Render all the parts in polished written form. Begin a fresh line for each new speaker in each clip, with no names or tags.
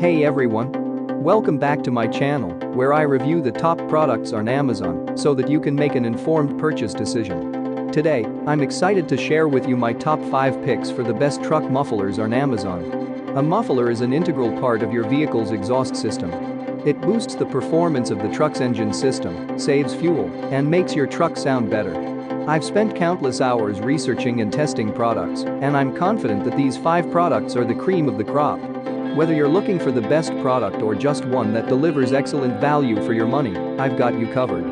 Hey everyone! Welcome back to my channel, where I review the top products on Amazon so that you can make an informed purchase decision. Today, I'm excited to share with you my top 5 picks for the best truck mufflers on Amazon. A muffler is an integral part of your vehicle's exhaust system. It boosts the performance of the truck's engine system, saves fuel, and makes your truck sound better. I've spent countless hours researching and testing products, and I'm confident that these 5 products are the cream of the crop. Whether you're looking for the best product or just one that delivers excellent value for your money, I've got you covered.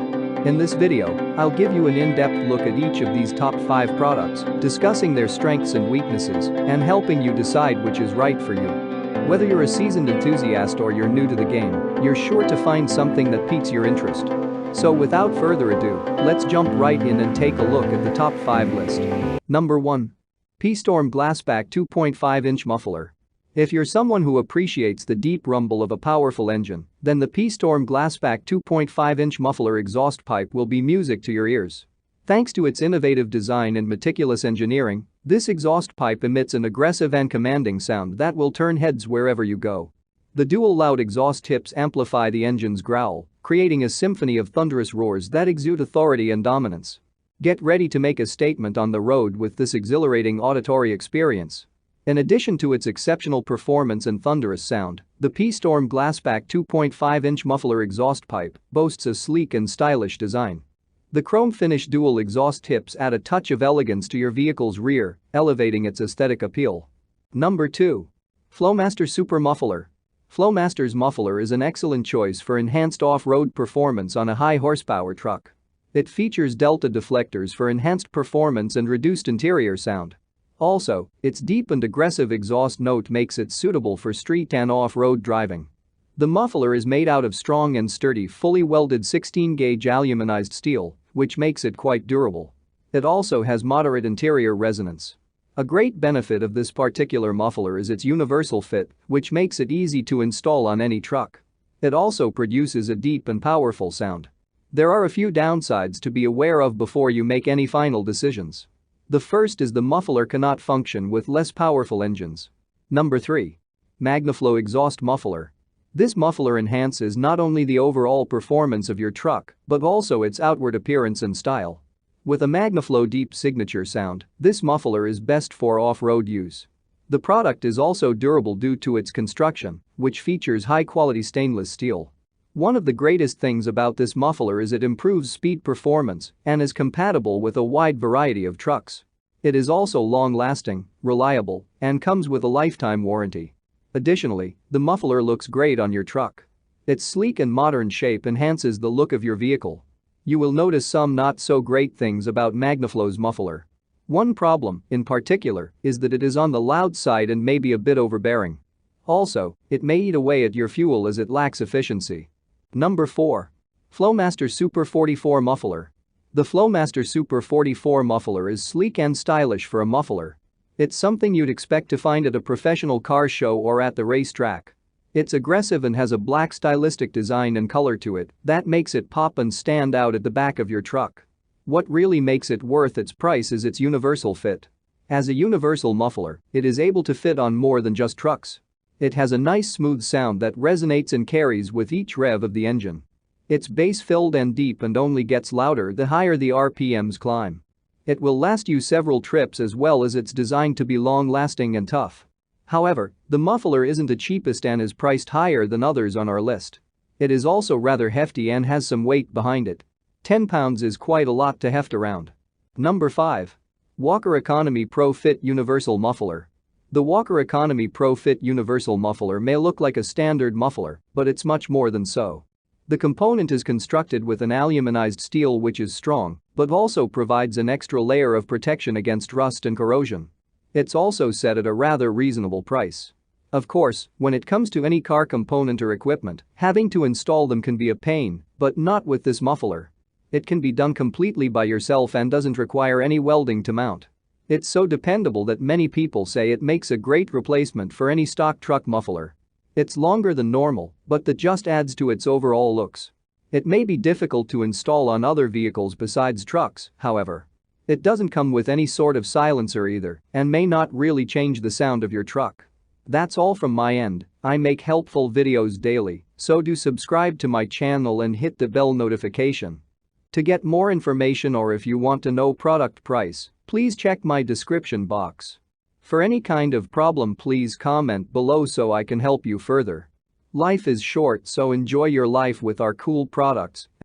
In this video, I'll give you an in-depth look at each of these top 5 products, discussing their strengths and weaknesses, and helping you decide which is right for you. Whether you're a seasoned enthusiast or you're new to the game, you're sure to find something that piques your interest. So without further ado, let's jump right in and take a look at the top 5 list. Number 1. Peastorm Blastback 2.5-inch Muffler. If you're someone who appreciates the deep rumble of a powerful engine, then the Peastorm Blastback 2.5-inch muffler exhaust pipe will be music to your ears. Thanks to its innovative design and meticulous engineering, this exhaust pipe emits an aggressive and commanding sound that will turn heads wherever you go. The dual loud exhaust tips amplify the engine's growl, creating a symphony of thunderous roars that exude authority and dominance. Get ready to make a statement on the road with this exhilarating auditory experience. In addition to its exceptional performance and thunderous sound, the Peastorm Blastback 2.5-inch muffler exhaust pipe boasts a sleek and stylish design. The chrome-finished dual exhaust tips add a touch of elegance to your vehicle's rear, elevating its aesthetic appeal. Number 2. Flowmaster Super Muffler. Flowmaster's muffler is an excellent choice for enhanced off-road performance on a high-horsepower truck. It features delta deflectors for enhanced performance and reduced interior sound. Also, its deep and aggressive exhaust note makes it suitable for street and off-road driving. The muffler is made out of strong and sturdy fully welded 16-gauge aluminized steel, which makes it quite durable. It also has moderate interior resonance. A great benefit of this particular muffler is its universal fit, which makes it easy to install on any truck. It also produces a deep and powerful sound. There are a few downsides to be aware of before you make any final decisions. The first is the muffler cannot function with less powerful engines. Number 3. MagnaFlow Exhaust Muffler. This muffler enhances not only the overall performance of your truck, but also its outward appearance and style. With a MagnaFlow deep signature sound, this muffler is best for off-road use. The product is also durable due to its construction, which features high-quality stainless steel. One of the greatest things about this muffler is it improves speed performance and is compatible with a wide variety of trucks. It is also long-lasting, reliable, and comes with a lifetime warranty. Additionally, the muffler looks great on your truck. Its sleek and modern shape enhances the look of your vehicle. You will notice some not-so-great things about MagnaFlow's muffler. One problem, in particular, is that it is on the loud side and may be a bit overbearing. Also, it may eat away at your fuel as it lacks efficiency. Number 4. Flowmaster Super 44 Muffler. The Flowmaster Super 44 muffler is sleek and stylish for a muffler. It's something you'd expect to find at a professional car show or at the racetrack. It's aggressive and has a black stylistic design and color to it that makes it pop and stand out at the back of your truck. What really makes it worth its price is its universal fit. As a universal muffler, it is able to fit on more than just trucks. It has a nice smooth sound that resonates and carries with each rev of the engine. It's bass-filled and deep and only gets louder the higher the RPMs climb. It will last you several trips as well as it's designed to be long-lasting and tough. However, the muffler isn't the cheapest and is priced higher than others on our list. It is also rather hefty and has some weight behind it. 10 pounds is quite a lot to heft around. Number 5. Walker Economy Pro Fit Universal Muffler. The Walker Economy Pro Fit Universal Muffler may look like a standard muffler, but it's much more than so. The component is constructed with an aluminized steel which is strong, but also provides an extra layer of protection against rust and corrosion. It's also set at a rather reasonable price. Of course, when it comes to any car component or equipment, having to install them can be a pain, but not with this muffler. It can be done completely by yourself and doesn't require any welding to mount. It's so dependable that many people say it makes a great replacement for any stock truck muffler. It's longer than normal, but that just adds to its overall looks. It may be difficult to install on other vehicles besides trucks, however. It doesn't come with any sort of silencer either and may not really change the sound of your truck. That's all from my end. I make helpful videos daily, so do subscribe to my channel and hit the bell notification. To get more information or if you want to know product price, please check my description box. For any kind of problem, please comment below so I can help you further. Life is short, so enjoy your life with our cool products.